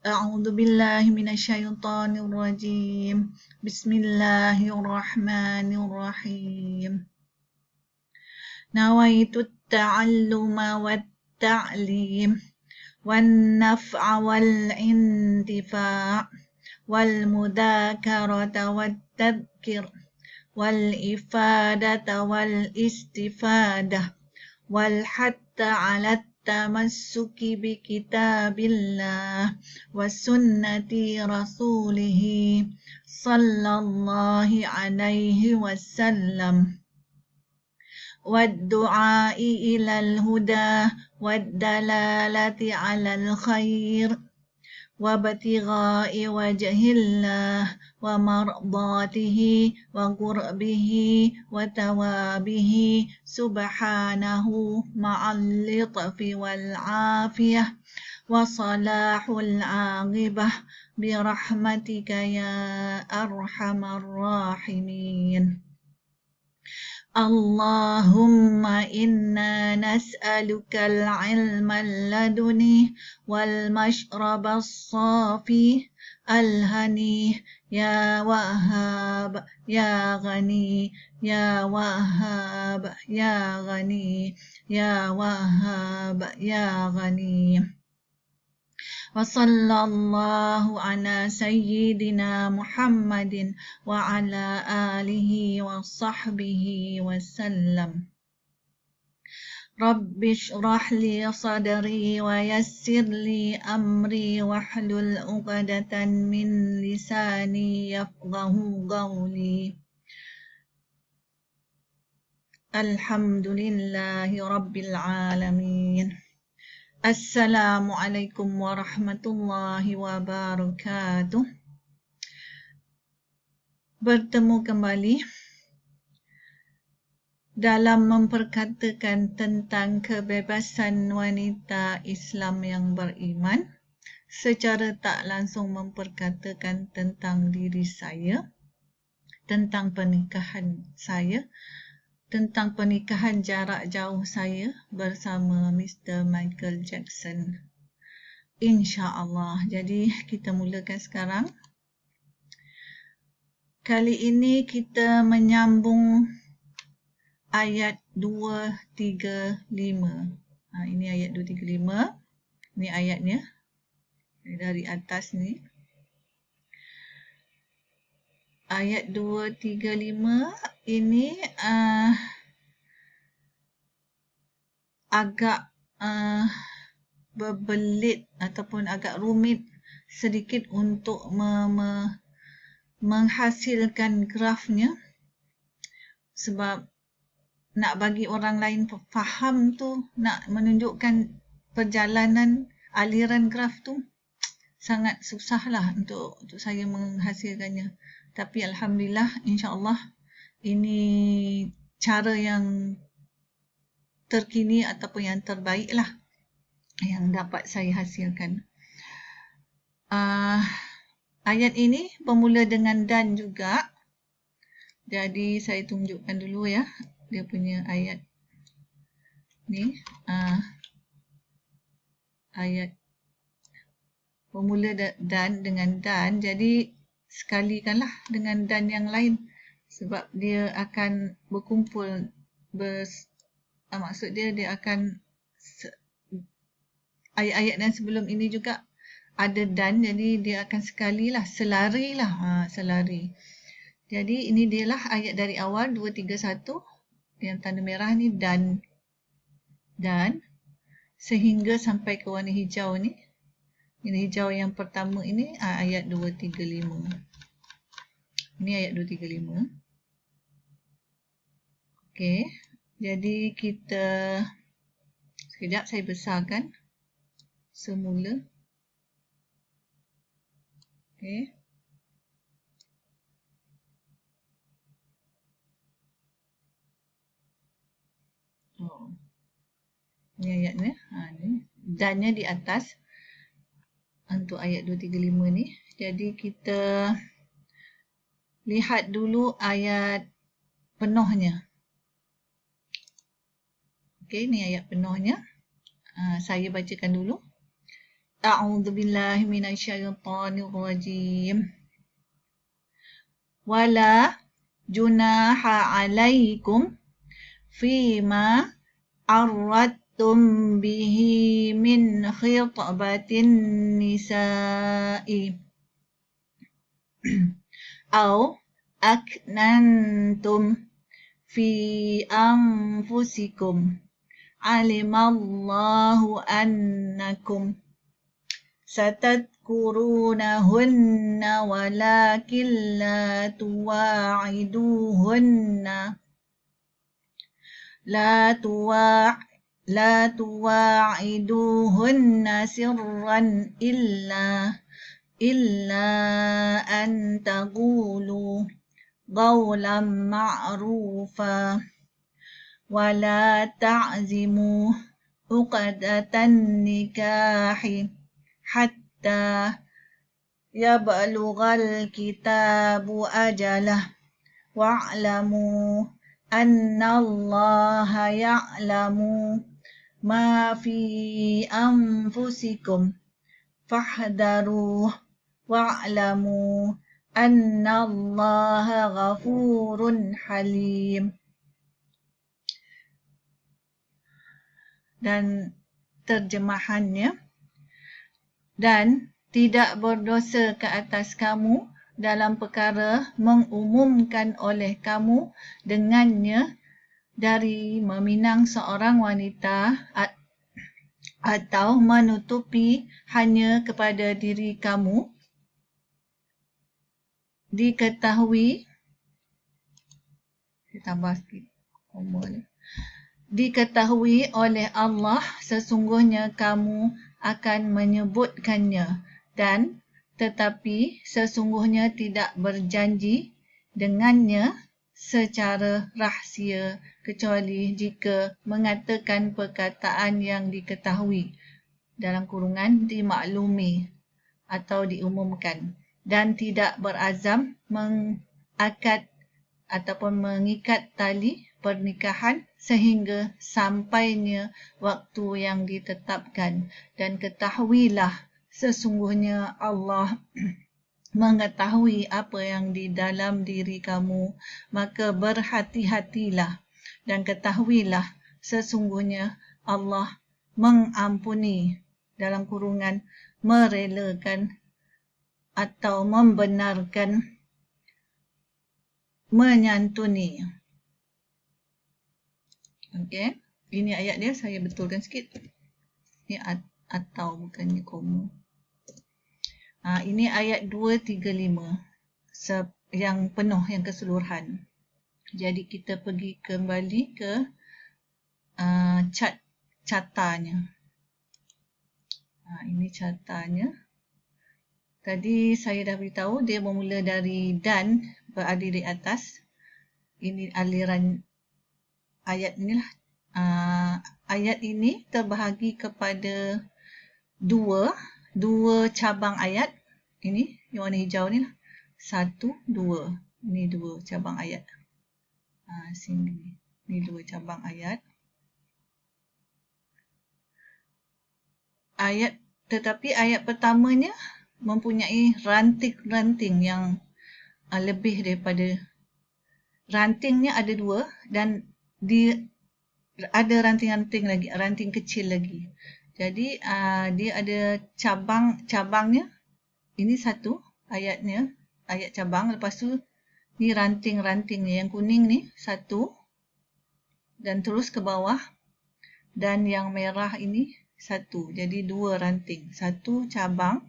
أعوذ بالله من الشيطان الرجيم. بسم الله الرحمن الرحيم. نويت التعلم والتعليم والنفع والانتفاع والمذاكرة والتذكر والإفادة والاستفادة والحث على التمسك بكتاب الله وسنة رسوله صلى الله عليه وسلم والدعاء إلى الهدى والدلالة على الخير وابتغاء وجه الله ومرضاته وقربه وتوابه سبحانه مع اللطف والعافية وصلاح العاقبة برحمتك يا أرحم الراحمين. اللهم إنا نسألك العلم اللدني والمشرب الصافي الهني يا وهاب يا غني يا وهاب يا غني يا وهاب يا غني. وصلى الله على سيدنا محمد وعلى آله وصحبه وسلم. رب اشرح لي صدري ويسر لي أمري واحلل عقدة من لساني يفقه قولي. الحمد لله رب العالمين. Assalamualaikum warahmatullahi wabarakatuh. Bertemu kembali dalam memperkatakan tentang kebebasan wanita Islam yang beriman, secara tak langsung memperkatakan tentang diri saya, tentang pernikahan saya, tentang pernikahan jarak jauh saya bersama Mr. Michael Jackson. InsyaAllah. Jadi kita mulakan sekarang. Kali ini kita menyambung ayat 235. Ini ayat 235. Ini ayatnya. Dari atas ni. Ayat 235 ini agak berbelit ataupun agak rumit sedikit untuk menghasilkan grafnya, sebab nak bagi orang lain faham tu, nak menunjukkan perjalanan aliran graf tu sangat susahlah untuk saya menghasilkannya. Tapi alhamdulillah, insya-Allah ini cara yang terkini ataupun yang terbaik lah yang dapat saya hasilkan. Ayat ini bermula dengan dan juga. Jadi saya tunjukkan dulu ya, dia punya ayat ni. Ayat bermula dan dengan dan. Jadi sekalikanlah dengan dan yang lain, sebab dia akan berkumpul. Maksud dia akan ayat-ayat yang sebelum ini juga ada dan, jadi dia akan sekalilah, selarilah. Selari. Jadi ini dialah ayat dari awal 231 yang tanda merah ni, dan sehingga sampai ke warna hijau ni. Ini hijau yang pertama ini ayat 235. Ini ayat 235. Okey. Jadi kita sekejap saya besarkan semula. Okey. Ini ayatnya. Ni. Dannya di atas. Untuk ayat 235 ni. Jadi kita lihat dulu ayat penuhnya. Okey, ni ayat penuhnya. Saya bacakan dulu. A'udzu billahi minasyaitonir rajim. Wala junaha 'alaikum fima arradtum bihi min khitbatin nisa'i au aknantum fi anfusikum alimallahu annakum satadkurunahunna walakin la tuwa'iduhunna sirran illa an taqulu qawlan ma'rufa wala ta'zimu uqdatan nikahi hatta yablughal kitabu ajalah wa'lamu annallaha ya'lamu ma fi anfusikum fahdharuh wa'lamu annallaha ghafurun halim. Dan terjemahannya, dan tidak berdosa ke atas kamu dalam perkara mengumumkan oleh kamu dengannya dari meminang seorang wanita atau menutupi hanya kepada diri kamu, diketahui, tambah sikit koma ni, diketahui oleh Allah sesungguhnya kamu akan menyebutkannya, dan tetapi sesungguhnya tidak berjanji dengannya secara rahsia kecuali jika mengatakan perkataan yang diketahui dalam kurungan dimaklumi atau diumumkan, dan tidak berazam mengakad ataupun mengikat tali pernikahan sehingga sampainya waktu yang ditetapkan. Dan ketahuilah sesungguhnya Allah mengetahui apa yang di dalam diri kamu, maka berhati-hatilah dan ketahuilah sesungguhnya Allah mengampuni dalam kurungan merelakan atau membenarkan menyantuni. Okey, ini ayat dia, saya betulkan sikit. Ini atau bukannya koma. Ini ayat 235 yang penuh, yang keseluruhan. Jadi kita pergi kembali ke cartanya. Ini cartanya. Tadi saya dah beritahu dia bermula dari dan berada di atas. Ini aliran ayat inilah. Ayat ini terbahagi kepada dua cabang ayat. Ini yang warna hijau ni lah. 1, 2. Ini 2 cabang ayat. Sini. Ini 2 cabang ayat. Tetapi ayat pertamanya mempunyai ranting-ranting yang lebih daripada, rantingnya ada 2 dan ada ranting-ranting lagi, ranting kecil lagi. Jadi dia ada cabangnya. Ini satu ayatnya, ayat cabang. Lepas tu ni ranting-rantingnya, yang kuning ni satu, dan terus ke bawah, dan yang merah ini satu. Jadi 2 ranting, satu cabang.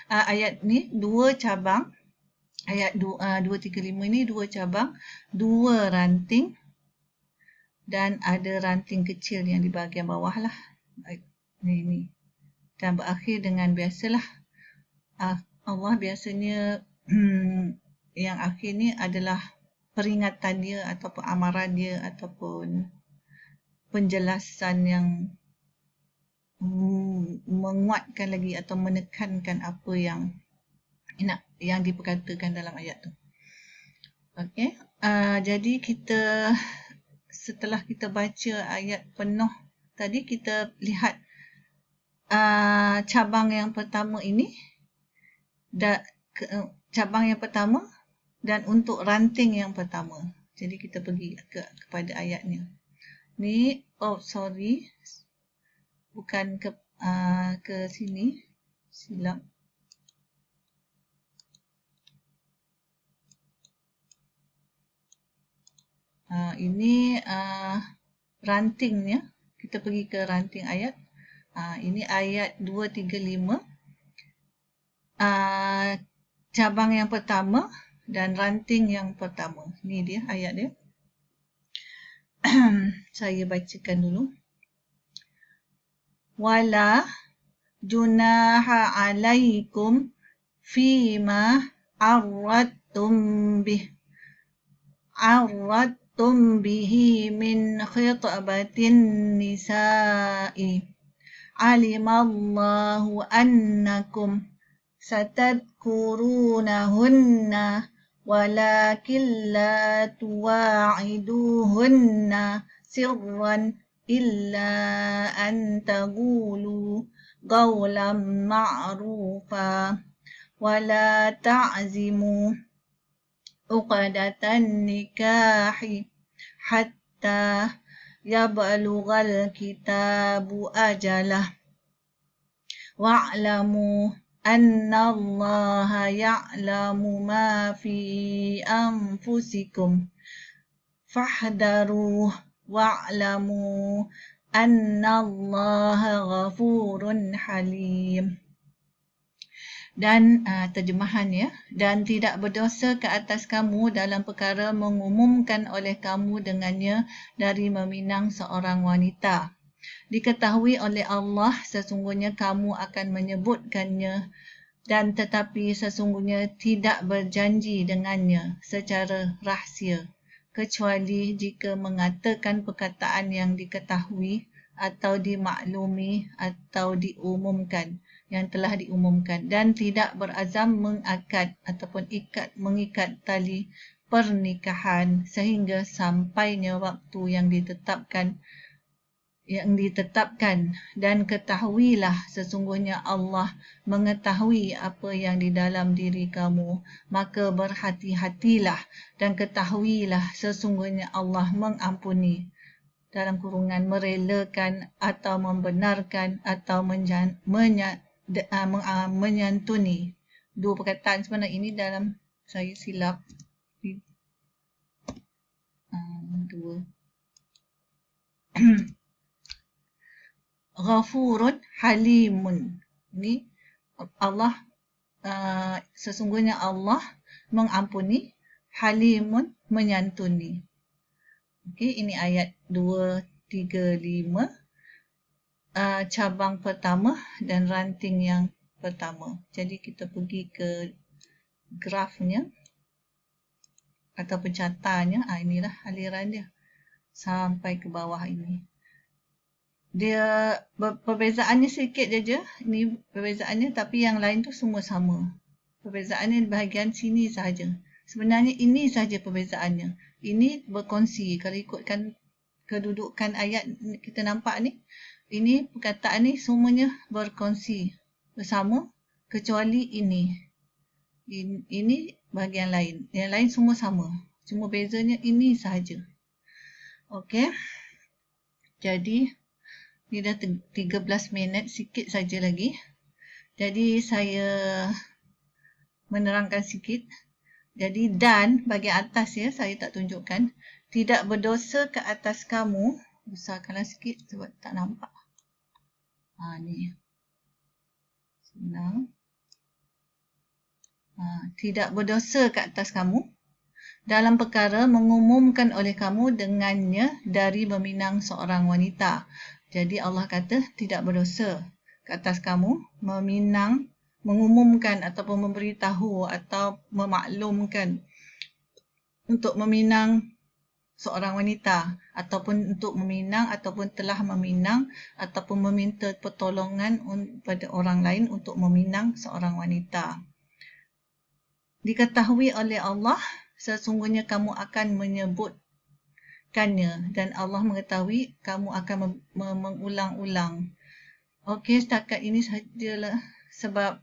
Ayat ni 2 cabang. Ayat 235 ini 2 cabang, 2 ranting, dan ada ranting kecil yang di bahagian bawah lah. Ini. Dan berakhir dengan biasalah. Allah biasanya yang akhir ni adalah peringatan dia ataupun amaran dia ataupun penjelasan yang menguatkan lagi atau menekankan apa yang diperkatakan dalam ayat tu. Okey, jadi kita setelah kita baca ayat penuh tadi, kita lihat cabang yang pertama ini, cabang yang pertama dan untuk ranting yang pertama. Jadi kita pergi kepada ayatnya. Ni, sorry. Bukan ke sini. Silap. Ini rantingnya. Kita pergi ke ranting ayat. Ini ayat 235. Cabang yang pertama dan ranting yang pertama. Ni dia ayat dia. Saya bacakan dulu. Wala junaha alaikum fima arradtum bihi min khitbatin nisa'i. Alimallahu annakum satadkurunahunna walakin la tuwa'iduhunna sirran illa an taqulu qawlan ma'rufa wala ta'zimu uqdatan nikahi hatta yablughal kitabu ajalah wa'lamu annallaha ya'lamu ma fi anfusikum fahdharuh wa'lamu annallaha ghafurun halim. Dan terjemahan ya, dan tidak berdosa ke atas kamu dalam perkara mengumumkan oleh kamu dengannya dari meminang seorang wanita. Diketahui oleh Allah sesungguhnya kamu akan menyebutkannya dan tetapi sesungguhnya tidak berjanji dengannya secara rahsia kecuali jika mengatakan perkataan yang diketahui atau dimaklumi atau diumumkan yang telah diumumkan dan tidak berazam mengakad ataupun mengikat tali pernikahan sehingga sampainya waktu yang ditetapkan dan ketahuilah sesungguhnya Allah mengetahui apa yang di dalam diri kamu maka berhati-hatilah dan ketahuilah sesungguhnya Allah mengampuni dalam kurungan merelakan atau membenarkan atau menyantuni. Dua perkataan sebenarnya ini dalam saya silap. Dua. Ghafurun halimun. Ini Allah, sesungguhnya Allah mengampuni, halimun menyantuni. Okey, ini ayat 235. Cabang pertama dan ranting yang pertama. Jadi kita pergi ke grafnya atau pencatatnya. Inilah aliran dia sampai ke bawah ini. Dia perbezaannya sikit saja. Ini perbezaannya, tapi yang lain tu semua sama. Perbezaannya di bahagian sini sahaja. Sebenarnya ini sahaja perbezaannya. Ini berkongsi. Kalau ikutkan kedudukan ayat kita nampak ni, ini perkataan ni semuanya berkongsi bersama kecuali ini. Ini bahagian lain. Yang lain semua sama. Cuma bezanya ini sahaja. Okey. Jadi ni dah 13 minit, sikit saja lagi. Jadi saya menerangkan sikit. Jadi dan bahagian atas ya, saya tak tunjukkan. Tidak berdosa ke atas kamu. Besarkanlah sikit sebab tak nampak. Ni. Senang. Tidak berdosa ke atas kamu dalam perkara mengumumkan oleh kamu dengannya dari meminang seorang wanita. Jadi Allah kata tidak berdosa ke atas kamu meminang, mengumumkan ataupun memberitahu atau memaklumkan untuk meminang seorang wanita ataupun untuk meminang ataupun telah meminang ataupun meminta pertolongan pada orang lain untuk meminang seorang wanita. Diketahui oleh Allah sesungguhnya kamu akan menyebutkannya dan Allah mengetahui kamu akan mengulang-ulang. Okey, setakat ini sajalah sebab